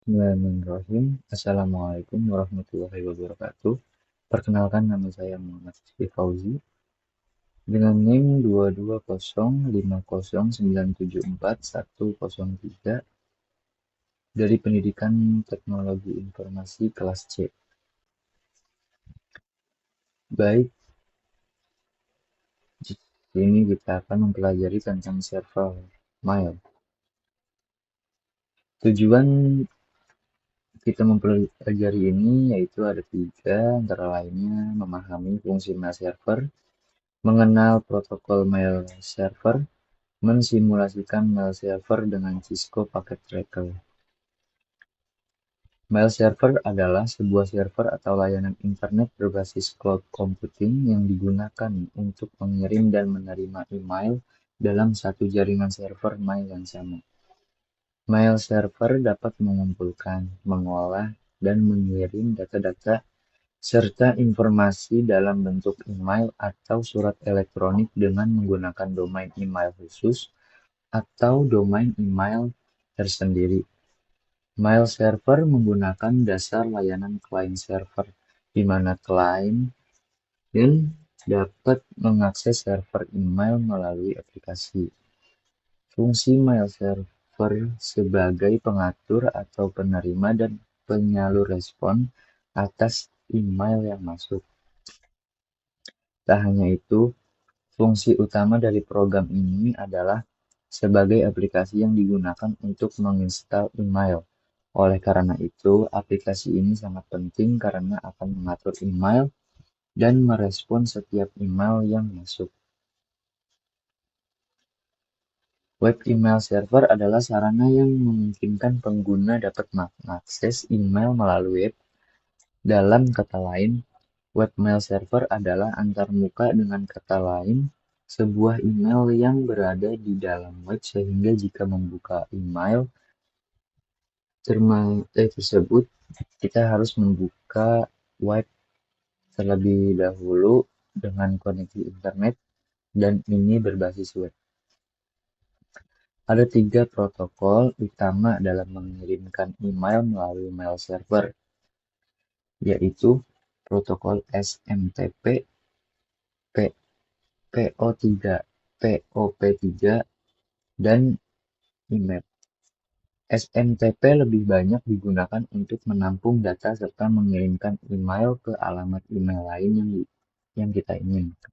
Bismillahirrahmanirrahim. Assalamualaikum warahmatullahi wabarakatuh. Perkenalkan, nama saya Muhammad Rizky Fauzi dengan NIM 22050974103 dari Pendidikan Teknologi Informasi kelas C. Baik, di sini kita akan mempelajari tentang server mail. Tujuan kita mempelajari ini yaitu ada tiga, antara lainnya memahami fungsi mail server, mengenal protokol mail server, mensimulasikan mail server dengan Cisco Packet Tracker. Mail server adalah sebuah server atau layanan internet berbasis cloud computing yang digunakan untuk mengirim dan menerima email dalam satu jaringan server mail yang sama. Mail server dapat mengumpulkan, mengolah, dan mengirim data-data serta informasi dalam bentuk email atau surat elektronik dengan menggunakan domain email khusus atau domain email tersendiri. Mail server menggunakan dasar layanan client-server, di mana klien dapat mengakses server email melalui aplikasi. Fungsi mail server sebagai pengatur atau penerima dan penyalur respon atas email yang masuk. Tak hanya itu, fungsi utama dari program ini adalah sebagai aplikasi yang digunakan untuk menginstal email. Oleh karena itu, aplikasi ini sangat penting karena akan mengatur email dan merespon setiap email yang masuk. Web email server adalah sarana yang memungkinkan pengguna dapat mengakses email melalui web. Dalam kata lain, webmail server adalah antarmuka dengan kata lain, sebuah email yang berada di dalam web sehingga jika membuka email tersebut, kita harus membuka web terlebih dahulu dengan koneksi internet, dan ini berbasis web. Ada tiga protokol utama dalam mengirimkan email melalui mail server, yaitu protokol SMTP, POP3, dan IMAP. SMTP lebih banyak digunakan untuk menampung data serta mengirimkan email ke alamat email lain yang kita inginkan.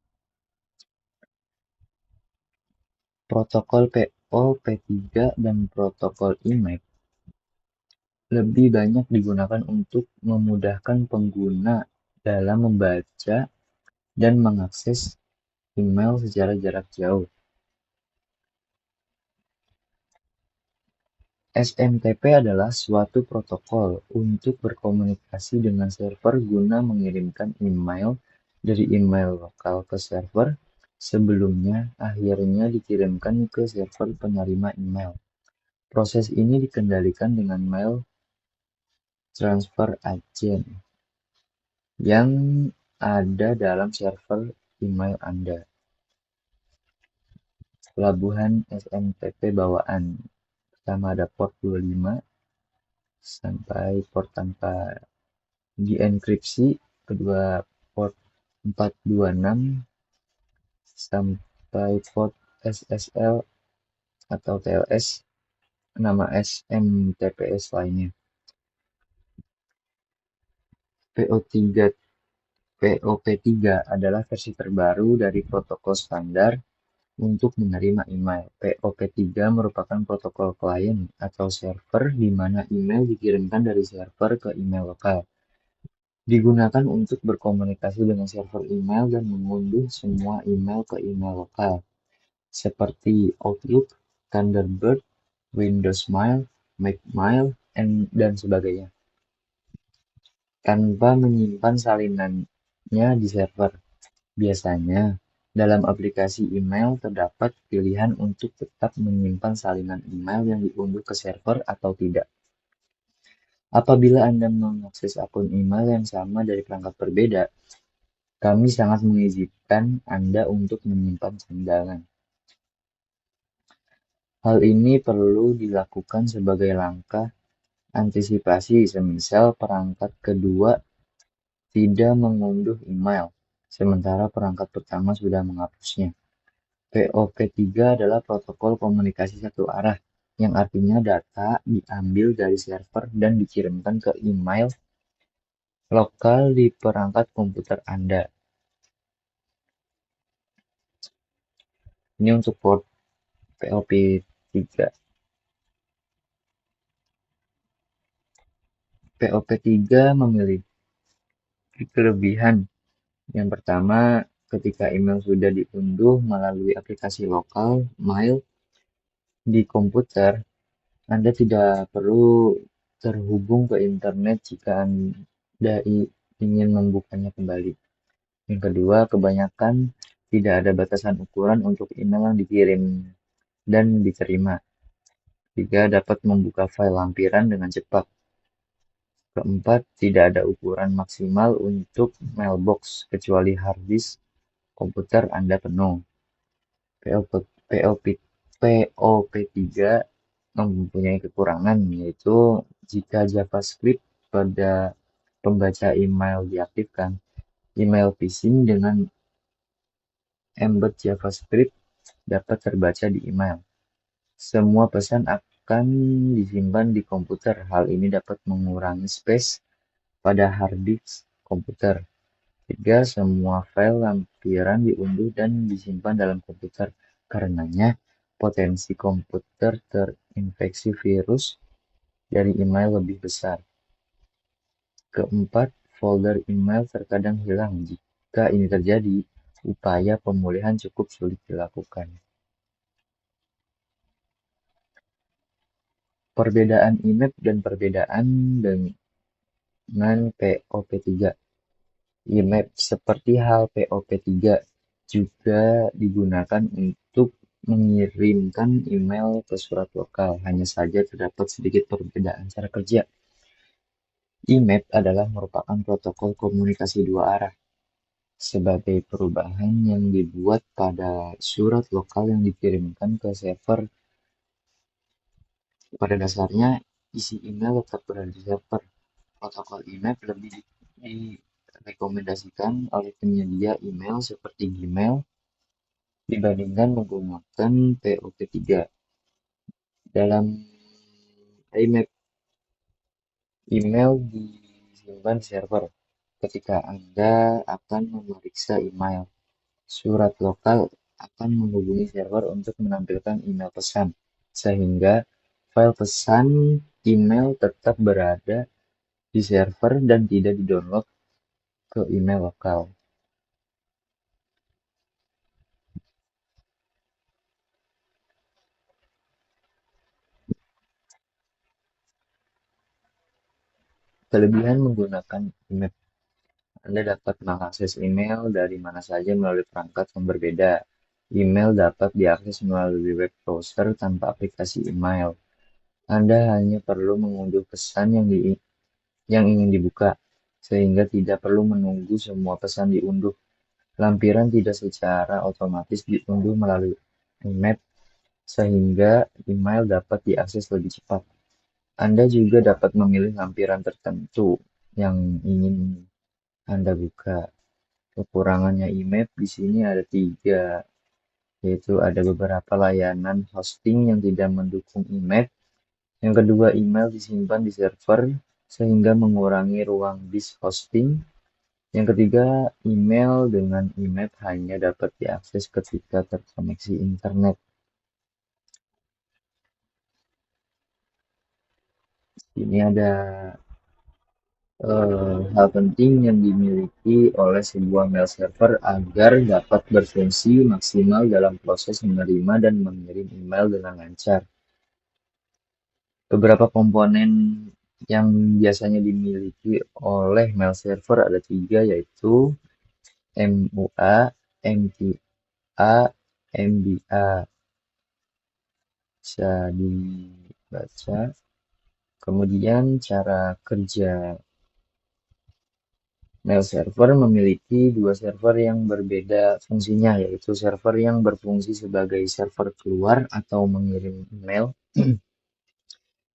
Protokol POP3 dan protokol IMAP lebih banyak digunakan untuk memudahkan pengguna dalam membaca dan mengakses email secara jarak jauh. SMTP adalah suatu protokol untuk berkomunikasi dengan server guna mengirimkan email dari email lokal ke server sebelumnya akhirnya dikirimkan ke server penerima email. Proses ini dikendalikan dengan mail transfer agent yang ada dalam server email Anda. Pelabuhan SMTP bawaan. Pertama ada port 25 sampai port tanpa dienkripsi, kedua port 426 sampai port SSL atau TLS, nama SMTPS lainnya. POP3 adalah versi terbaru dari protokol standar untuk menerima email. POP3 merupakan protokol klien atau server di mana email dikirimkan dari server ke email lokal. Digunakan untuk berkomunikasi dengan server email dan mengunduh semua email ke email lokal, seperti Outlook, Thunderbird, Windows Mail, Mac Mail, dan sebagainya, tanpa menyimpan salinannya di server. Biasanya, dalam aplikasi email terdapat pilihan untuk tetap menyimpan salinan email yang diunduh ke server atau tidak. Apabila Anda mengakses akun email yang sama dari perangkat berbeda, kami sangat mengizinkan Anda untuk menyimpan sandangan. Hal ini perlu dilakukan sebagai langkah Antisipasi semisal perangkat kedua tidak mengunduh email, sementara perangkat pertama sudah menghapusnya. POP3 adalah protokol komunikasi satu arah, yang artinya data diambil dari server dan dikirimkan ke email lokal di perangkat komputer Anda. Ini untuk port POP3. POP3 memiliki kelebihan. Yang pertama, ketika email sudah diunduh melalui aplikasi lokal mail di komputer, Anda tidak perlu terhubung ke internet jika Anda ingin membukanya kembali. Yang kedua, kebanyakan tidak ada batasan ukuran untuk email yang dikirim dan diterima. Tiga, dapat membuka file lampiran dengan cepat. Keempat, tidak ada ukuran maksimal untuk mailbox kecuali hard disk komputer Anda penuh. POP3 mempunyai kekurangan, yaitu jika JavaScript pada pembaca email diaktifkan, email phishing dengan embed JavaScript dapat terbaca di email. Semua pesan akan disimpan di komputer. Hal ini dapat mengurangi space pada hard disk komputer. Tiga, semua file lampiran diunduh dan disimpan dalam komputer. Karenanya, potensi komputer terinfeksi virus dari email lebih besar. Keempat, folder email terkadang hilang. Jika ini terjadi, upaya pemulihan cukup sulit dilakukan. Perbedaan IMAP dan perbedaan dengan POP3. IMAP seperti hal POP3 juga digunakan untuk mengirimkan email ke surat lokal, hanya saja terdapat sedikit perbedaan cara kerja. IMAP adalah merupakan protokol komunikasi dua arah sebagai perubahan yang dibuat pada surat lokal yang dikirimkan ke server. Pada dasarnya, isi email tetap berada di server. Protokol IMAP lebih direkomendasikan oleh penyedia email seperti Gmail dibandingkan menggunakan POP3. Dalam IMAP, email disimpan di server. Ketika Anda akan memeriksa email, surat lokal akan menghubungi server untuk menampilkan email pesan, sehingga file pesan email tetap berada di server dan tidak didownload ke email lokal. Kelebihan menggunakan IMAP: Anda dapat mengakses email dari mana saja melalui perangkat yang berbeda. Email dapat diakses melalui web browser tanpa aplikasi email. Anda hanya perlu mengunduh pesan yang ingin dibuka, sehingga tidak perlu menunggu semua pesan diunduh. Lampiran tidak secara otomatis diunduh melalui IMAP, sehingga email dapat diakses lebih cepat. Anda juga dapat memilih lampiran tertentu yang ingin Anda buka. Kekurangannya IMAP di sini ada tiga, yaitu ada beberapa layanan hosting yang tidak mendukung IMAP. Yang kedua, email disimpan di server sehingga mengurangi ruang disk hosting. Yang ketiga, email dengan IMAP hanya dapat diakses ketika terkoneksi internet. Ini ada hal penting yang dimiliki oleh sebuah mail server agar dapat berfungsi maksimal dalam proses menerima dan mengirim email dengan lancar. Beberapa komponen yang biasanya dimiliki oleh mail server ada tiga, yaitu MUA, MTA, MBA. Bisa dibaca. Kemudian cara kerja mail server memiliki dua server yang berbeda fungsinya, yaitu server yang berfungsi sebagai server keluar atau mengirim email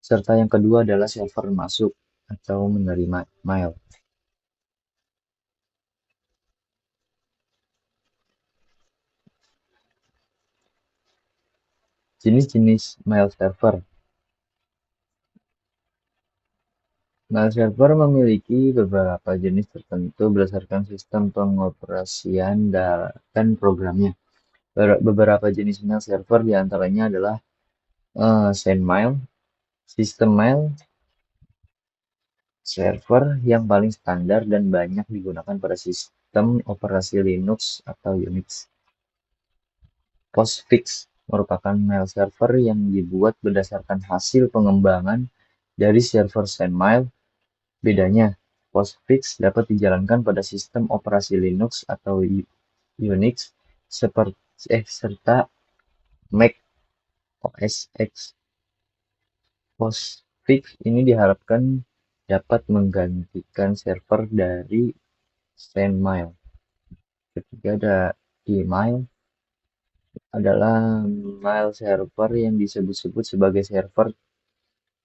serta yang kedua adalah server masuk atau menerima email. Jenis-jenis mail server. Mail server memiliki beberapa jenis tertentu berdasarkan sistem pengoperasian dan programnya. Beberapa jenis mail server diantaranya adalah SendMail, sistem mail server yang paling standar dan banyak digunakan pada sistem operasi Linux atau Unix. Postfix merupakan mail server yang dibuat berdasarkan hasil pengembangan dari server SendMail. Bedanya, Postfix dapat dijalankan pada sistem operasi Linux atau Unix serta Mac OS X. Postfix ini diharapkan dapat menggantikan server dari SendMail. Ketiga ada email, adalah mail server yang disebut-sebut sebagai server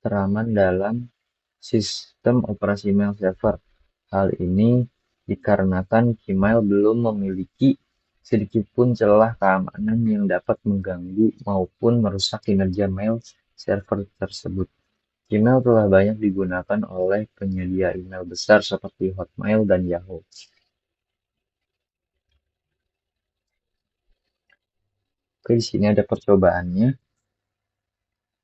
teraman dalam sistem operasi mail server. Hal ini dikarenakan Gmail belum memiliki sedikitpun celah keamanan yang dapat mengganggu maupun merusak kinerja mail server tersebut. Gmail telah banyak digunakan oleh penyedia email besar seperti Hotmail dan Yahoo. Oke, di sini ada percobaannya.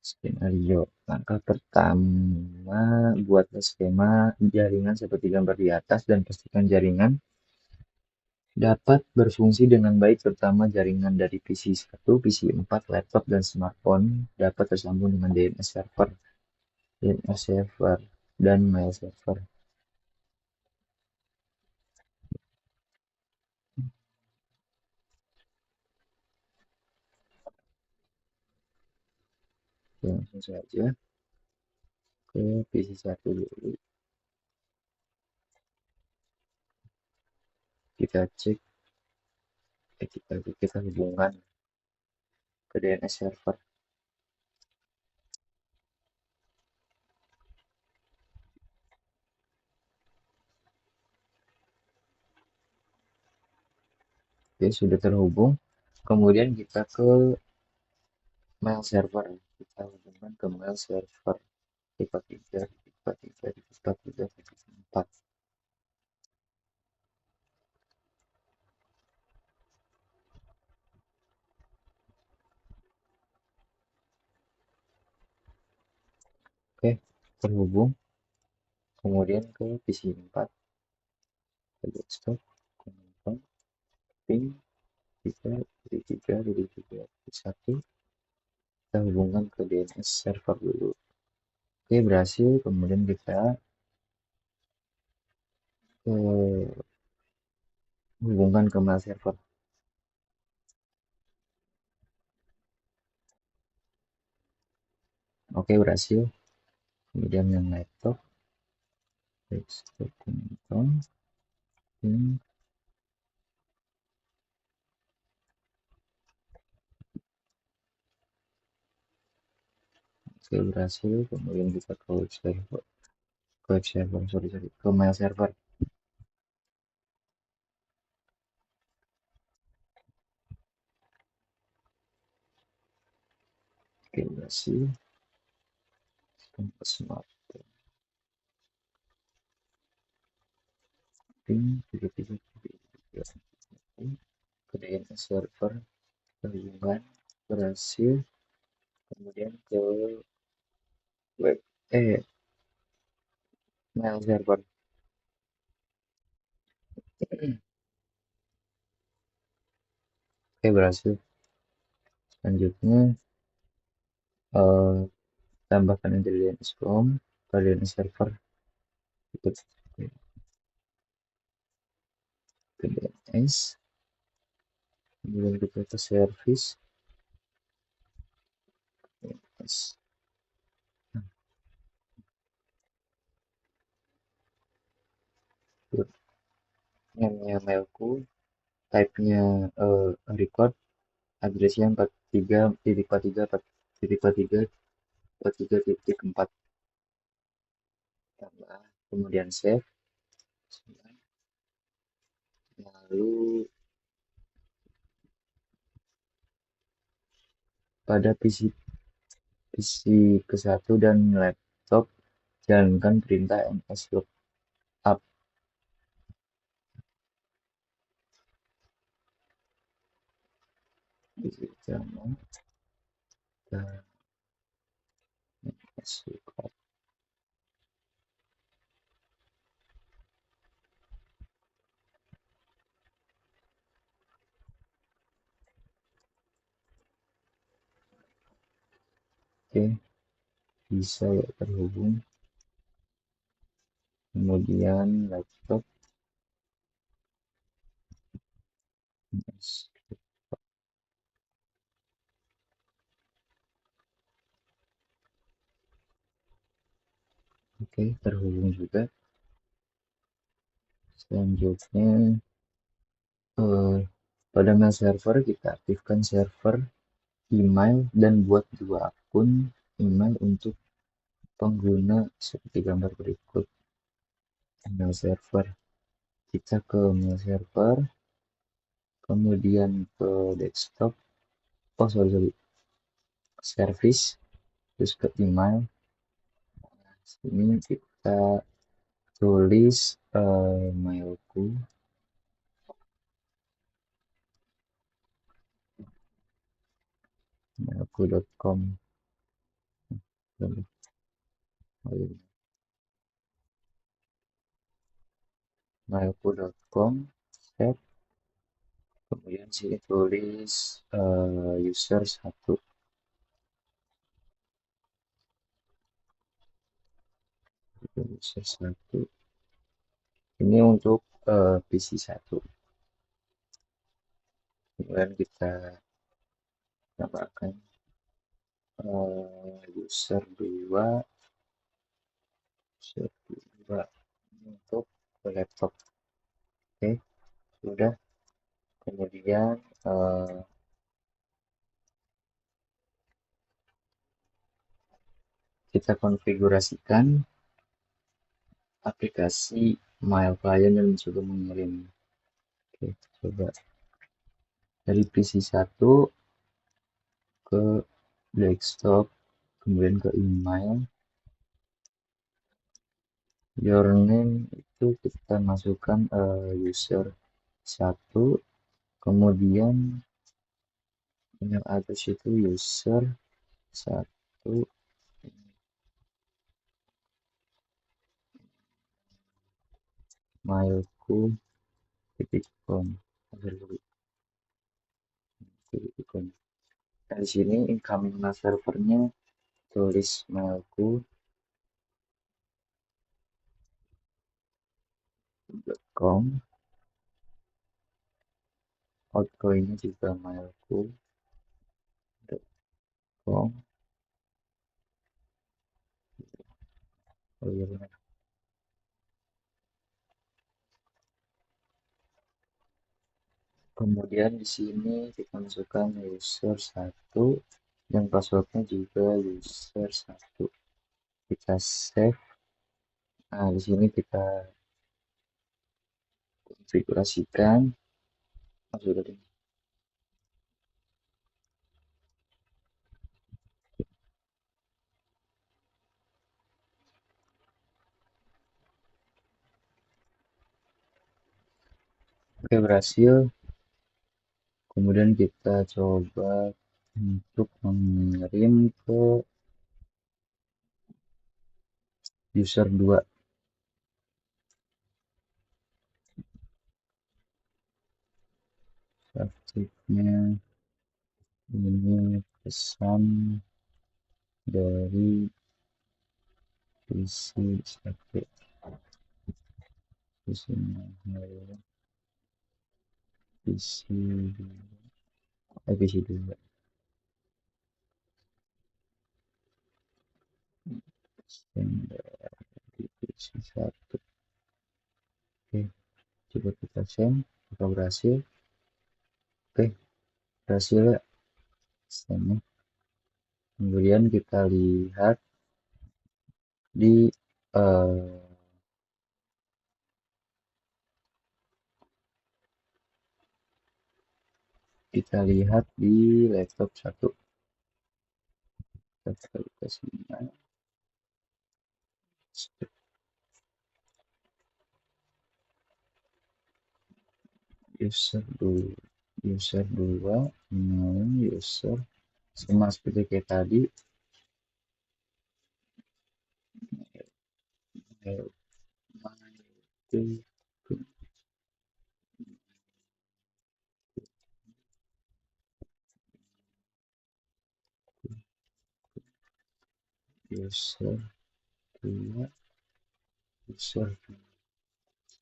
Skenario. Langkah pertama, buatlah skema jaringan seperti gambar di atas dan pastikan jaringan dapat berfungsi dengan baik, terutama jaringan dari PC 1, PC 4, laptop, dan smartphone dapat tersambung dengan DNS server, dan mail server. Oke, langsung saja ke PC 1 dulu. Kita cek, kita hubungkan ke DNS server. Oke, sudah terhubung. Kemudian kita ke mail server. Kita hubungkan ke mail server tipe 3, tipe 3, tipe 3, tipe 4. Oke, terhubung. Kemudian ke PC 4, ke desktop, confirm, ping, 3, dari 3, dari 3, 1. Kita hubungkan ke DNS server dulu. Oke, berhasil. Kemudian kita hubungkan ke mail server. Oke, berhasil. Kemudian yang laptop, desktop, confirm, ping. Oke, berhasil. Kemudian kita ke web server. Ke mail server. Oke, berhasil. Ke smart ping, 33, 33, ke DNS server, hubungan, berhasil. Kemudian ke web, mail server. Oke, berhasil. Selanjutnya, tambahkan dari DNS form ke DNS server. Ikut ke DNS. Kemudian kita ke service. DNS. Name-nya mailku, type-nya record, address-nya 43.43.43 3.4 tambah, kemudian save, lalu pada PC ke-1 dan laptop jalankan perintah nslookup. Oke, bisa ya terhubung. Kemudian laptop. Oke, terhubung juga. Selanjutnya pada mail server kita aktifkan server email dan buat 2 akun email untuk pengguna seperti gambar berikut. Mail server, kita ke mail server, kemudian ke desktop, sorry, service, terus ke email. Sini kita tulis mailku mailku.com mailku.com, set, kemudian sini tulis user 1, user 1 ini untuk PC 1. Kemudian kita tambahkan user 2 untuk laptop. Oke, sudah. Kemudian kita konfigurasikan aplikasi mail client dan mencoba mengirim. Oke, coba dari PC 1 ke desktop, kemudian ke email. Your name itu kita masukkan user 1, kemudian email address itu user 1 mailku.com. Nah, di sini incoming mail servernya tulis mailku.com, outgoingnya juga mailku.com. Oh iya benar. Kemudian di sini kita masukkan user 1 dan passwordnya juga user 1. Kita save. Nah, di sini kita konfigurasikan. Sudah deh. Oke, berhasil. Kemudian kita coba untuk mengirim ke user 2. Subjeknya ini pesan dari isi subjek. Isinya isi isi 2. Isi 1. Oke, coba kita send. Apakah berhasil? Oke, berhasil ya. Send. Kemudian di eh, kita lihat di laptop satu. Kita kasih user dulu, user 2, user sama seperti kayak tadi. User 2, user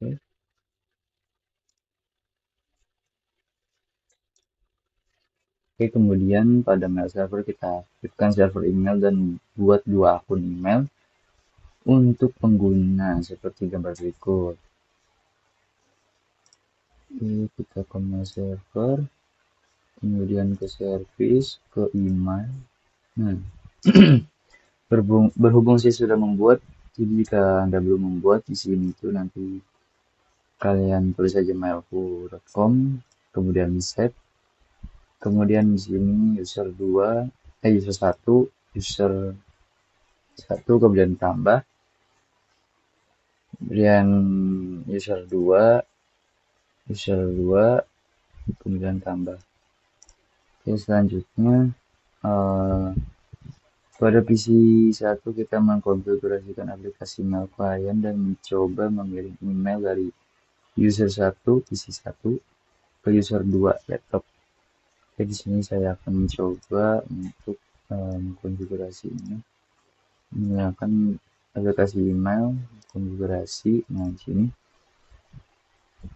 2. Oke, kemudian pada mail server kita aktifkan server email dan buat dua akun email untuk pengguna seperti gambar berikut. Oke, kita ke mail server, kemudian ke service, ke email. Nah, berhubung saya sudah membuat, jadi jika Anda belum membuat di sini itu nanti kalian tulis saja mailku.com, kemudian set, kemudian di sini user 2, user 1, user 1, kemudian tambah, kemudian user 2, kemudian tambah. Oke, selanjutnya eh, pada PC 1 kita mengkonfigurasikan aplikasi mail klien dan mencoba mengirim email dari user 1 PC 1 ke user 2 laptop. Oke, di sini saya akan mencoba untuk mengkonfigurasi ini menggunakan aplikasi email konfigurasi. Nah, di sini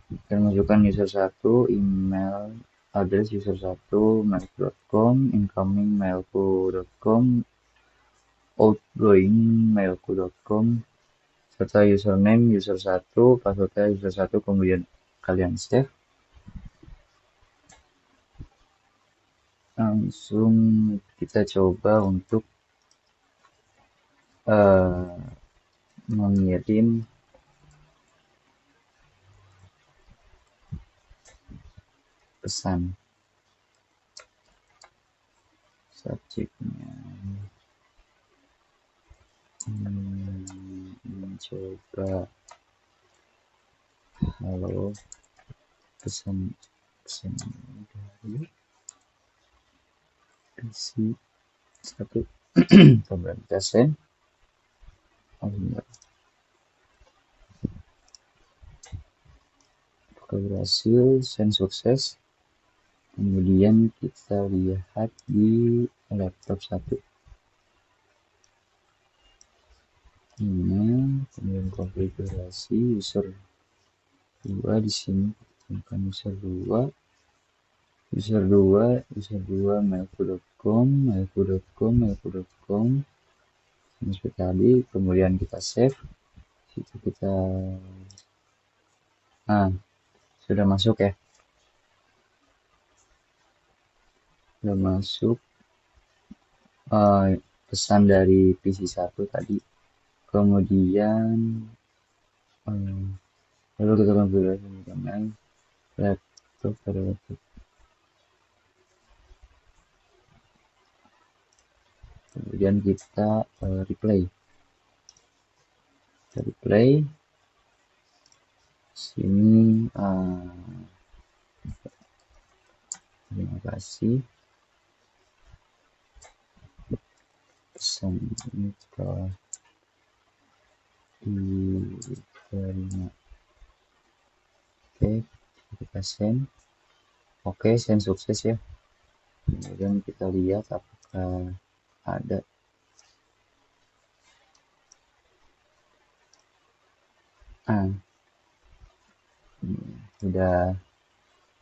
kita masukkan user 1, email address user 1 mail.com, incoming mailku.com, outgoing mailku.com, serta username user 1, passwordnya user 1, kemudian kalian save. Langsung kita coba untuk mengirim pesan. Subjeknya mencoba halo, pesan dari PC 1. Kemudian kita send. Berhasil, send sukses. Kemudian kita lihat di laptop 1. Ini kemudian konfigurasi user 2 di sini, bukan user 2, mailku.com, seperti tadi. Kemudian kita save. Situ kita sudah masuk ya, sudah masuk pesan dari PC 1 tadi. Kemudian lalu kita konfigurasi dengan laptop pada laptop. Kemudian kita replay. Sini terima kasih, pesan ini telah diterima. Oke, kita send. Oke, send sukses ya. Kemudian kita lihat apakah ada. Sudah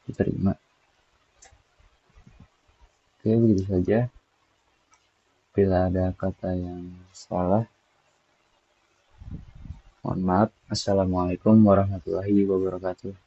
diterima. Oke, begitu saja. Bila ada kata yang salah, mohon maaf. Assalamualaikum warahmatullahi wabarakatuh.